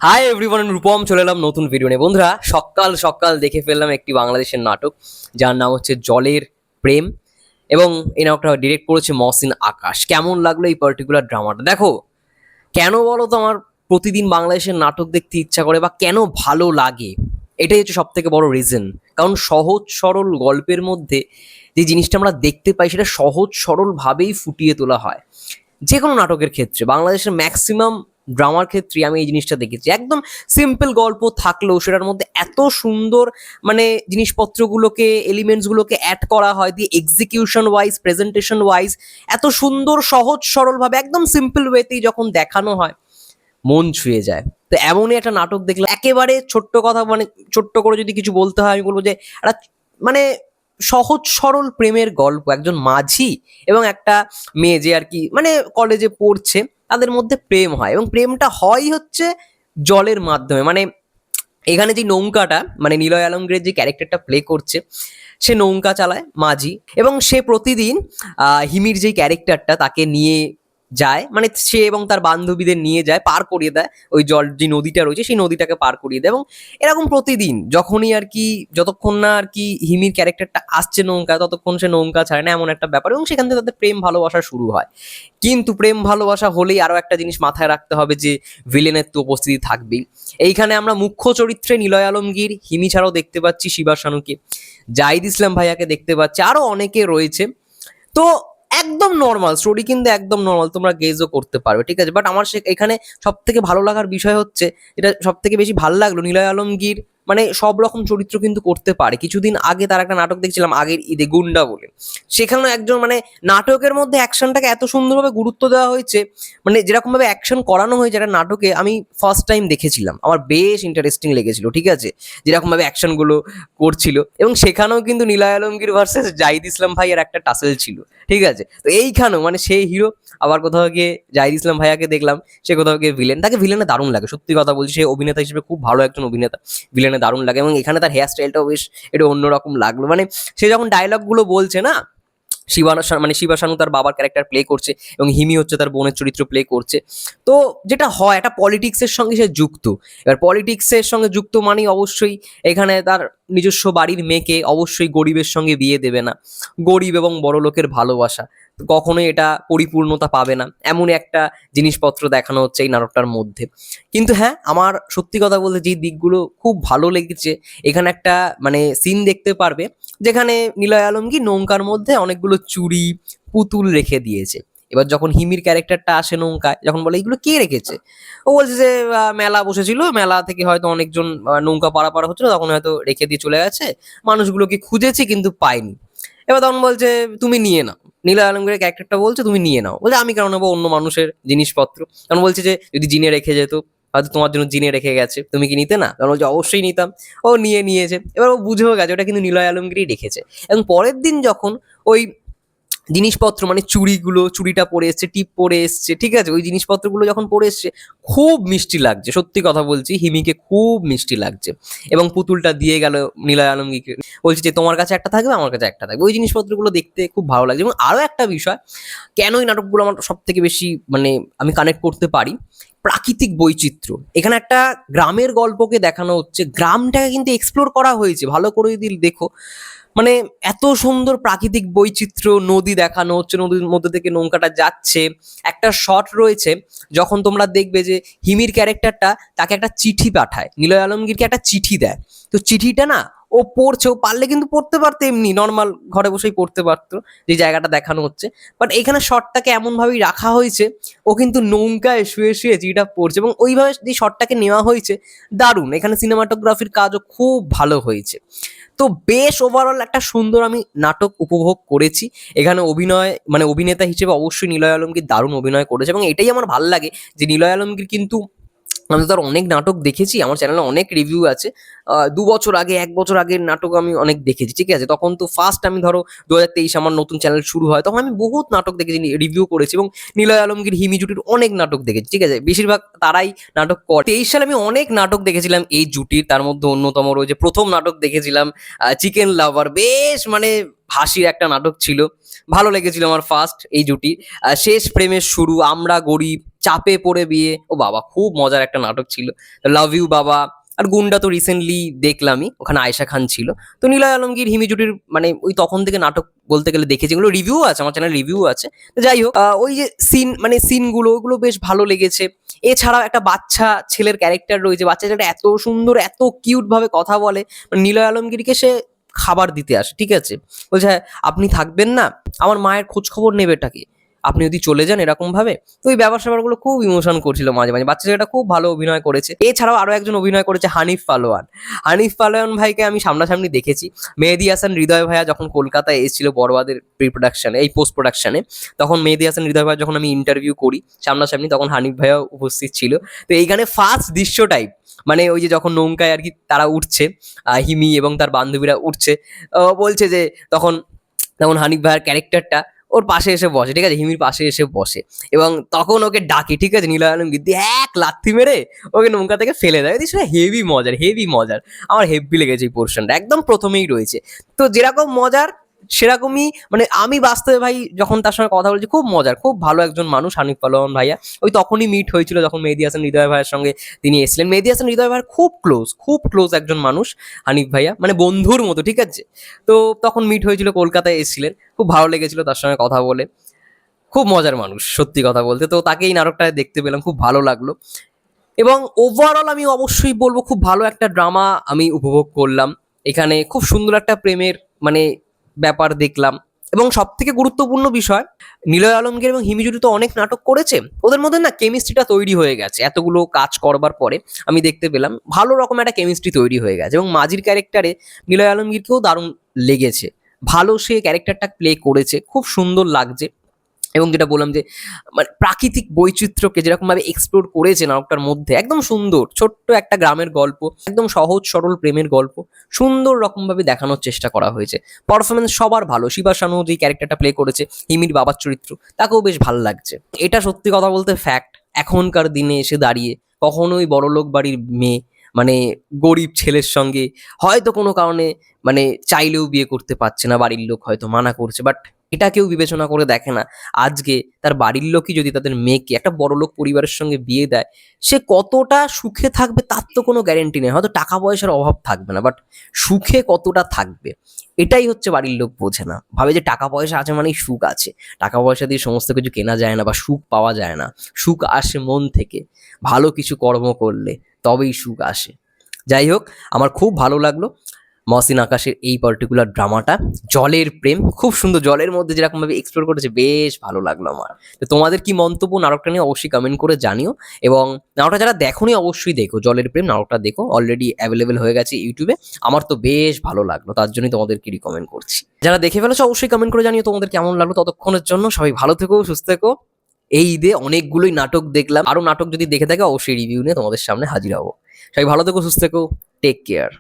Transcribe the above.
Hi everyone, Rupam চলে এলাম নতুন ভিডিও নিয়ে। বন্ধুরা, সকাল সকাল দেখে ফেললাম একটি বাংলাদেশের নাটক যার নাম হচ্ছে জলের প্রেম, এবং এই নাটকটা ডিরেক্ট করেছে মহসিন আকাশ। কেমন লাগলো এই পার্টিকুলার ড্রামাটা? দেখো, কেন বলো তো আমার প্রতিদিন বাংলাদেশের নাটক দেখতে ইচ্ছা করে বা কেন ভালো লাগে, এটাই হচ্ছে সব থেকে বড় রিজন। কারণ সহজ সরল গল্পের মধ্যে যে জিনিসটা আমরা দেখতে পাই সেটা সহজ সরলভাবেই ফুটিয়ে তোলা হয়। যে কোনো নাটকের ক্ষেত্রে, বাংলাদেশের ম্যাক্সিমাম ড্রামার ক্ষেত্রে আমি এই জিনিসটা দেখেছি। একদম সিম্পল গল্প থাকলেও সেটার মধ্যে এত সুন্দর মানে জিনিসপত্রগুলোকে, এলিমেন্টসগুলোকে অ্যাড করা হয়, দিয়ে এক্সিকিউশন ওয়াইজ, প্রেজেন্টেশন ওয়াইজ এত সুন্দর সহজ সরলভাবে একদম সিম্পল ওয়েতেই যখন দেখানো হয়, মন ছুঁয়ে যায়। তো এমনই একটা নাটক দেখলাম। একেবারে ছোট্ট কথা, মানে ছোট্ট করে যদি কিছু বলতে হয়, আমি বলবো যে একটা মানে সহজ সরল প্রেমের গল্প। একজন মাঝি এবং একটা মেয়ে যে আর কি মানে কলেজে পড়ছে, তাদের মধ্যে প্রেম হয়, এবং প্রেমটা হয় হচ্ছে জলের মাধ্যমে। মানে এখানে যে নৌকাটা, মানে নিলয় আলমগীরের যে ক্যারেক্টারটা প্লে করছে, সে নৌকা চালায় মাঝি, এবং সে প্রতিদিন হিমির যে ক্যারেক্টারটা তাকে নিয়ে যায়, মানে সে এবং তার বান্ধবীদের নিয়ে যায়, পার করিয়ে দেয় ওই জল, যে নদীটা রয়েছে সেই নদীটাকে পার করিয়ে দেয়। এবং এরকম প্রতিদিন যখনই আর কি, যতক্ষণ না আর কি হিমির ক্যারেক্টারটা আসছে নৌকা, ততক্ষণ সে নৌকা ছাড়ে না, এমন একটা ব্যাপার। এবং সেখান থেকে তাদের প্রেম ভালোবাসা শুরু হয়। কিন্তু প্রেম ভালোবাসা হলেই আরো একটা জিনিস মাথায় রাখতে হবে, যে ভিলেনের তো উপস্থিতি থাকবেই। এইখানে আমরা মুখ্য চরিত্রে নিলয় আলমগীর, হিমি ছাড়াও দেখতে পাচ্ছি শিবা শানুকে, জাহিদ ইসলাম ভাইয়াকে দেখতে পাচ্ছি, আরো অনেকে রয়েছে। তো একদম নর্মাল স্টোরি, কিন্তু একদম নর্মাল, তোমরা গেজও করতে পারবে, ঠিক আছে। বাট আমার এখানে সব থেকে ভালো লাগার বিষয় হচ্ছে, এটা সব থেকে বেশি ভালো লাগলো, নিলয় আলমগীর মানে সব রকম চরিত্র কিন্তু করতে পারে। কিছুদিন আগে তার একটা নাটক দেখছিলাম, আগের ঈদে, গুন্ডা বলে। সেখানেও একজন মানে নাটকের মধ্যে অ্যাকশনটাকে এত সুন্দরভাবে গুরুত্ব দেওয়া হয়েছে, মানে যেরকম ভাবে অ্যাকশন করানো হয়েছে একটা নাটকে, আমি ফার্স্ট টাইম দেখেছিলাম, আমার বেশ ইন্টারেস্টিং লেগেছিল, ঠিক আছে, যেরকম ভাবে অ্যাকশনগুলো করছিল। এবং সেখানেও কিন্তু নিলয় আলমগীর ভার্সেস জাহিদ ইসলাম ভাইয়ের একটা টাসেল ছিল, ঠিক আছে। তো এইখানেও মানে সেই হিরো, আবার কোথাও গিয়ে জাহিদ ইসলাম ভাইয়াকে দেখলাম সে কোথাও গিয়ে ভিলেন। তাকে ভিলেনে দারুণ লাগে, সত্যি কথা বলছি, সে অভিনেতা হিসেবে খুব ভালো একজন অভিনেতা, ভিলেনে দারুণ লাগে। এবং এখানে তার হেয়ার স্টাইলটাও বেশ একটু অন্যরকম লাগলো। মানে সে যখন ডায়লগগুলো বলছে না, মানে শিবা শানু তার বাবার ক্যারেক্টার প্লে করছে, এবং হিমি হচ্ছে তার বোনের চরিত্র প্লে করছে। তো যেটা হয়, একটা পলিটিক্সের সঙ্গে সে যুক্ত। এবার পলিটিক্সের সঙ্গে যুক্ত মানেই অবশ্যই এখানে তার নিজস্ব বাড়ির মেয়েকে অবশ্যই গরিবের সঙ্গে বিয়ে দেবে না। গরিব এবং বড় লোকের ভালোবাসা কখনোই এটা পরিপূর্ণতা পাবে না, এমন একটা জিনিসপত্র দেখানো হচ্ছে এই নাটকটার মধ্যে। কিন্তু হ্যাঁ, আমার সত্যি কথা বলতে যে দিকগুলো খুব ভালো লেগেছে, এখানে একটা মানে সিন দেখতে পারবে যেখানে নিলয় আলমগীর নৌকার মধ্যে অনেকগুলো চুড়ি, পুতুল রেখে দিয়েছে। এবার যখন হিমির ক্যারেক্টারটা আসে নৌকায়, যখন বলে এগুলো কে রেখেছে, ও বলছে যে মেলা বসেছিল, মেলা থেকে হয়তো অনেকজন নৌকা পারাপার হচ্ছিল, তখন হয়তো রেখে দিয়ে চলে গেছে, মানুষগুলোকে খুঁজেছি কিন্তু পাইনি। এবার তখন বলছে তুমি নিয়ে নাও, নীলা আলমগীরের ক্যারেক্টারটা বলছে তুমি নিয়ে নাও। বলছে আমি কেন নেবো অন্য মানুষের জিনিসপত্র? তখন বলছে যে যদি জিনে রেখে যেত, হয়তো তোমার জন্য জিনে রেখে গেছে, তুমি কি নিতে না? তখন বলছে অবশ্যই নিতাম। ও নিয়েছে। এবার ও বুঝেও গেছে ওটা কিন্তু নিলয় আলমগীরই রেখেছে। এবং পরের দিন যখন ওই জিনিসপত্র মানে চুড়িটা পরে এসছে, টিপ পরে এসছে, ঠিক আছে, ওই জিনিসপত্রগুলো যখন পরে এসছে, খুব মিষ্টি লাগছে, সত্যি কথা বলছি, হিমিকে খুব মিষ্টি লাগছে। এবং পুতুলটা দিয়ে গেল নিলয় আলমগীরকে, বলছে যে তোমার কাছে একটা থাকবে, আমার কাছে একটা থাকবে। ওই জিনিসপত্রগুলো দেখতে খুব ভালো লাগছে। এবং আরো একটা বিষয়, কেন এই নাটকগুলো আমার সব থেকে বেশি মানে আমি কানেক্ট করতে পারি, প্রাকৃতিক বৈচিত্র্য। এখানে একটা গ্রামের গল্পকে দেখানো হচ্ছে, গ্রামটাকে কিন্তু এক্সপ্লোর করা হয়েছে ভালো করে যদি দেখো। মানে এত সুন্দর প্রাকৃতিক বৈচিত্র্য, নদী দেখানো হচ্ছে, নদীর মধ্যে থেকে নৌকাটা যাচ্ছে। একটা শট রয়েছে যখন তোমরা দেখবে যে হিমির ক্যারেক্টারটা তাকে একটা চিঠি পাঠায়, নিলয় আলমগীরকে একটা চিঠি দেয়। তো চিঠিটা না ও পড়ছে, ও পারলে কিন্তু পড়তে পারতো, এমনি নর্মাল ঘরে বসেই পড়তে পারতো, যে জায়গাটা দেখানো হচ্ছে। বাট এখানে শটটাকে এমন ভাবেই রাখা হয়েছে, ও কিন্তু নৌকায় শুয়ে শুয়ে চিঠিটা পড়ছে, এবং ওইভাবে যে শটটাকে নেওয়া হয়েছে, দারুণ। এখানে সিনেমাটোগ্রাফির কাজও খুব ভালো হয়েছে। তো বেশ ওভারঅল একটা সুন্দর আমি নাটক উপভোগ করেছি। এখানে অভিনয় মানে অভিনেতা হিসেবে অবশ্যই নিলয় আলমগীর দারুণ অভিনয় করেছে, এবং এটাই আমার ভালো লাগে যে নিলয় আলমগীর কিন্তু, আমি তো তার অনেক নাটক দেখেছি, আমার চ্যানেলে অনেক রিভিউ আছে। 2 বছর আগে, 1 বছর আগের নাটক আমি অনেক দেখেছি, ঠিক আছে। তখন তো ফার্স্ট আমি ধরো 2023 আমার নতুন চ্যানেল শুরু হয়, তখন আমি বহুত নাটক দেখেছি, রিভিউ করেছি, এবং নিলয় আলমগীর হিমি জুটির অনেক নাটক দেখেছি, ঠিক আছে। বেশিরভাগ তারাই নাটক করে। 23 সালে আমি অনেক নাটক দেখেছিলাম এই জুটির, তার মধ্যে অন্যতম রয়েছে, প্রথম নাটক দেখেছিলাম চিকেন লাভার, বেশ মানে হাসির একটা নাটক ছিল, ভালো লেগেছিল আমার ফার্স্ট এই জুটি। শেষ প্রেমের শুরু, আমরা গরিব, চাপে পড়ে বিয়ে, ও বাবা খুব মজার একটা নাটক ছিল। লাভ ইউ বাবা, আর গুন্ডা তো রিসেন্টলি দেখলামই, ওখানে আয়েশা খান ছিল। তো নিলয় আলমগীর হিমি জুটির মানে ওই তখন থেকে নাটক বলতে গেলে দেখেছি, এগুলো রিভিউ আছে, আমার চ্যানেল রিভিউ আছে। তো যাই হোক, ওই যে সিনগুলো ওগুলো বেশ ভালো লেগেছে। এছাড়াও একটা বাচ্চা ছেলের ক্যারেক্টার রয়েছে, বাচ্চা ছেলেটা এত সুন্দর, এত কিউট ভাবে কথা বলে। মানে নিলয় আলমগীরকে সে খাবার দিতে আসে, ঠিক আছে, বলছে হ্যাঁ, আপনি থাকবেন না, আমার মায়ের খোঁজ খবর নেবেটাকে, আপনি যদি চলে যান এরকম ভাবে। তো এই ব্যাপার স্যাপারগুলো খুব ইমোশন করছিল মাঝে মাঝে। বাচ্চা ছেলেটা খুব ভালো অভিনয় করেছে। এছাড়াও আরো একজন অভিনয় করেছে হানিফ পালোয়ান। হানিফ পালোয়ান ভাইকে আমি সামনাসামনি দেখেছি মেহেদী হাসান হৃদয় ভাইয়া যখন কলকাতায় এসেছিল বড়বাদের প্রি প্রোডাকশনে, এই পোস্ট প্রোডাকশনে, তখন মেহেদী হাসান হৃদয় ভাই যখন আমি ইন্টারভিউ করি সামনাসামনি, তখন হানিফ ভাইয়া উপস্থিত ছিল। তো এইখানে ফার্স্ট দৃশ্যটাই মানে ওই যে যখন নৌকায় আর কি তারা উঠছে, হিমি এবং তার বান্ধবীরা উঠছে, বলছে যে তখন তখন হানিফ ভাইয়ের ক্যারেক্টারটা ওর পাশে এসে বসে, ঠিক আছে, হিমির পাশে এসে বসে, এবং তখন ওকে ডাকে, ঠিক আছে, নিলয় আলমগীর দিয়ে এক লাথি মেরে ওকে নৌকা থেকে ফেলে দেয়। সেটা হেভি মজার, হেভি মজার, আমার হেভি লেগেছে এই পোর্শনটা, একদম প্রথমেই রয়েছে। তো যেরকম মজার সেরকমই মানে আমি বাস্তবে ভাই যখন তার সঙ্গে কথা বলছি, খুব মজার, খুব ভালো একজন মানুষ হানিফ পালোয়ান ভাইয়া। ওই তখনই মিট হয়েছিল যখন মেহেদী হাসান হৃদয় ভাইয়ের সঙ্গে তিনি এসেছিলেন। মেহেদী হাসান হৃদয় ভাইয়ের খুব ক্লোজ, খুব ক্লোজ একজন মানুষ হানিফ ভাইয়া, মানে বন্ধুর মতো, ঠিক আছে। তো তখন মিট হয়েছিল, কলকাতায় এসেছিলেন, খুব ভালো লেগেছিল তার সঙ্গে কথা বলে। খুব মজার মানুষ সত্যি কথা বলতে। তো তাকে এই নাটকটায় দেখতে পেলাম, খুব ভালো লাগলো। এবং ওভারঅল আমি অবশ্যই বলবো খুব ভালো একটা ড্রামা আমি উপভোগ করলাম। এখানে খুব সুন্দর একটা প্রেমের মানে ব্যাপার দেখলাম। এবং সব থেকে গুরুত্বপূর্ণ বিষয়, নিলয় আলমগীর এবং হিমি জুটি তো অনেক নাটক করেছে, ওদের মধ্যে না কেমিস্ট্রিটা তৈরি হয়ে গেছে। এতগুলো কাজ করবার পরে আমি দেখতে পেলাম ভালো রকম একটা কেমিস্ট্রি তৈরি হয়ে গেছে। এবং মাঝির ক্যারেক্টারে নিলয় আলমগীরকেও দারুণ লেগেছে, ভালো সে ক্যারেক্টারটা প্লে করেছে, খুব সুন্দর লাগছে। এবং যেটা বললাম যে মানে প্রাকৃতিক বৈচিত্র্যকে যেরকমভাবে এক্সপ্লোর করেছে নাটকটার মধ্যে, একদম সুন্দর ছোট্ট একটা গ্রামের গল্প, একদম সহজ সরল প্রেমের গল্প, সুন্দর রকমভাবে দেখানোর চেষ্টা করা হয়েছে। পারফরমেন্স সবার ভালো, শিবা শানু যে ক্যারেক্টারটা প্লে করেছে হিমির বাবার চরিত্র, তাকেও বেশ ভালো লাগছে। এটা সত্যি কথা বলতে ফ্যাক্ট, এখনকার দিনে এসে দাঁড়িয়ে কখনোই বড়লোক বাড়ির মেয়ে মানে গরিব ছেলের সঙ্গে হয়তো কোনো কারণে মানে চাইলেও বিয়ে করতে পারছে না, বাড়ির লোক হয়তো মানা করছে, বাট এটা কেউ বিবেচনা করে দেখে না। আজকে তার বাড়ির লোকই যদি তাদের মেয়েকে একটা বড়লোক পরিবারের সঙ্গে বিয়ে দেয়, সে কতটা সুখে থাকবে তার তো কোনো গ্যারেন্টি নেই। হয়তো টাকা পয়সার অভাব থাকবে না, বাট সুখে কতটা থাকবে এটাই হচ্ছে বাড়ির লোক বোঝে না। ভাবে যে টাকা পয়সা আছে মানেই সুখ আছে, টাকা পয়সা দিয়ে সমস্ত কিছু কেনা যায় না বা সুখ পাওয়া যায় না। সুখ আসে মন থেকে, ভালো কিছু কর্ম করলে তবেই সুখ আসে। যাই হোক, আমার খুব ভালো লাগলো মহসিন আকাশের এই পার্টিকুলার ড্রামাটা। জলের প্রেম খুব সুন্দর, জলের মধ্যে যেরকমভাবে এক্সপ্লোর করেছে বেশ ভালো লাগলো আমার। তো তোমাদের কি মন্তব্য নাটকটা নিয়ে অবশ্যই কমেন্ট করে জানিও। এবং নাটকটা যারা দেখোনি অবশ্যই দেখো, জলের প্রেম নাটকটা দেখো, অলরেডি অ্যাভেলেবেল হয়ে গেছে ইউটিউবে। আমার তো বেশ ভালো লাগলো, তার জন্যই তোমাদেরকে রিকমেন্ড করছি। যারা দেখে ফেলেছো অবশ্যই কমেন্ট করে জানিও তোমাদের কেমন লাগলো। ততক্ষণের জন্য সবাই ভালো থেকো, সুস্থ থেকো। এই ঈদে অনেকগুলোই নাটক দেখলাম, আরো নাটক যদি দেখে থাকে অবশ্যই রিভিউ নিয়ে তোমাদের সামনে হাজির হবো। সবাই ভালো থেকো, সুস্থ থেকো, টেক কেয়ার।